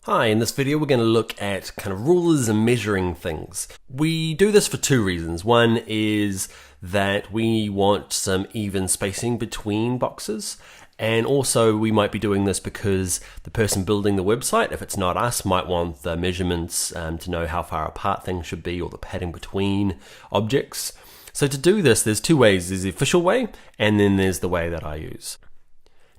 Hi, in this video we're going to look at kind of rulers and measuring things. We do this for two reasons. One is that we want some even spacing between boxes, and also we might be doing this because the person building the website, if it's not us, might want the measurements to know how far apart things should be or the padding between objects. So to do this, there's two ways. There's the official way and then there's the way that I use.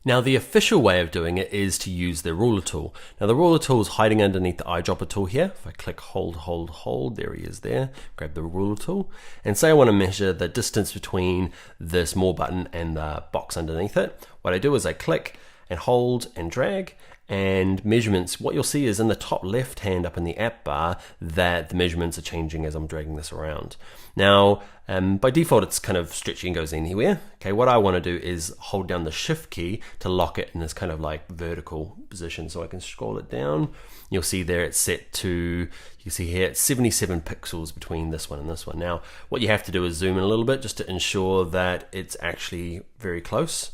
Now the official way of doing it is to use the ruler tool. Now the ruler tool is hiding underneath the eyedropper tool here. If I click hold, there he is there. Grab the ruler tool and say I want to measure the distance between this more button and the box underneath it. What I do is I click and hold and drag, and measurements, what you'll see is in the top left hand up in the app bar that the measurements are changing as I'm dragging this around. Now by default it's kind of stretchy and goes anywhere. Okay, what I want to do is hold down the shift key to lock it in this kind of like vertical position, so I can scroll it down. You'll see there it's set to, you can see here it's 77 pixels between this one and this one. Now what you have to do is zoom in a little bit just to ensure that it's actually very close.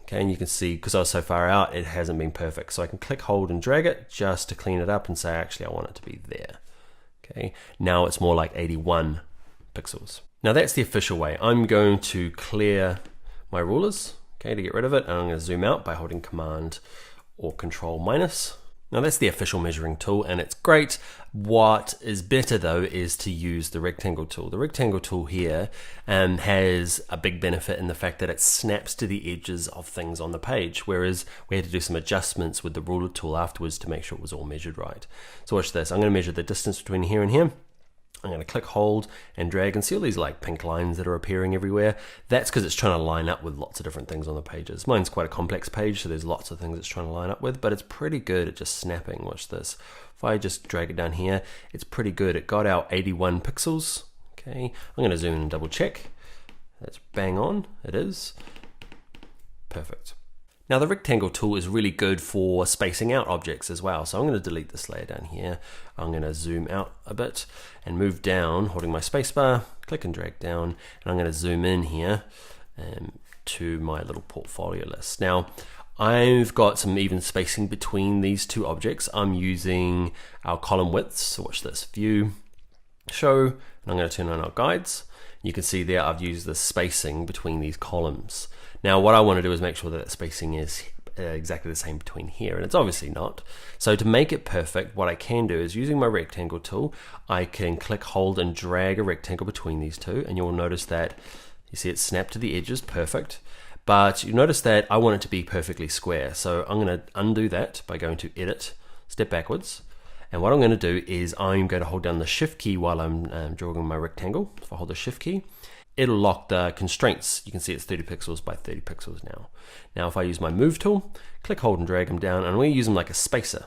Okay, and you can see because I was so far out it hasn't been perfect, so I can click, hold and drag it just to clean it up and say actually I want it to be there. Okay, now it's more like 81 pixels. Now that's the official way. I'm going to clear my rulers, okay, to get rid of it, and I'm going to zoom out by holding Command or Control minus. Now that's the official measuring tool and it's great. What is better though is to use the rectangle tool. The rectangle tool here has a big benefit in the fact that it snaps to the edges of things on the page, whereas we had to do some adjustments with the ruler tool afterwards to make sure it was all measured right. So watch this. I'm going to measure the distance between here and here. I'm going to click, hold and drag, and see all these like pink lines that are appearing everywhere. That's because it's trying to line up with lots of different things on the pages. Mine's quite a complex page, so there's lots of things it's trying to line up with, but it's pretty good at just snapping. Watch this. If I just drag it down here, it's pretty good. It got out 81 pixels. Okay, I'm going to zoom in and double check. That's bang on. It is. Perfect. Now the rectangle tool is really good for spacing out objects as well. So I'm going to delete this layer down here. I'm going to zoom out a bit and move down, holding my spacebar, click and drag down, and I'm going to zoom in here to my little portfolio list. Now I've got some even spacing between these two objects. I'm using our column widths. So watch this, view, show, and I'm going to turn on our guides. You can see there I've used the spacing between these columns. Now what I want to do is make sure that spacing is exactly the same between here, and it's obviously not. So to make it perfect, what I can do is using my rectangle tool, I can click, hold and drag a rectangle between these two, and you'll notice that you see it snapped to the edges, perfect. But you notice that I want it to be perfectly square. So I'm going to undo that by going to edit, step backwards. And what I'm going to do is I'm going to hold down the shift key while I'm drawing my rectangle. If I hold the shift key, it'll lock the constraints. You can see it's 30 pixels by 30 pixels now. Now if I use my move tool, click, hold and drag them down, and I'm going to use them like a spacer.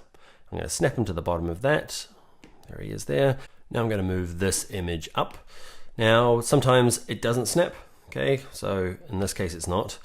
I'm going to snap them to the bottom of that. There he is there. Now I'm going to move this image up. Now sometimes it doesn't snap, okay, so in this case it's not.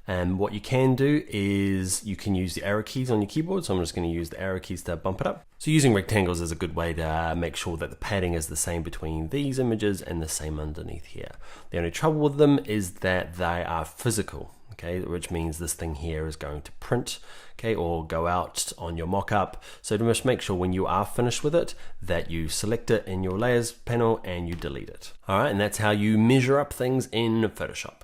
And what you can do is you can use the arrow keys on your keyboard. So I'm just going to use the arrow keys to bump it up. So using rectangles is a good way to make sure that the padding is the same between these images and the same underneath here. The only trouble with them is that they are physical, okay, which means this thing here is going to print, okay, or go out on your mock-up. So to just make sure when you are finished with it that you select it in your layers panel and you delete it. All right, and that's how you measure up things in Photoshop.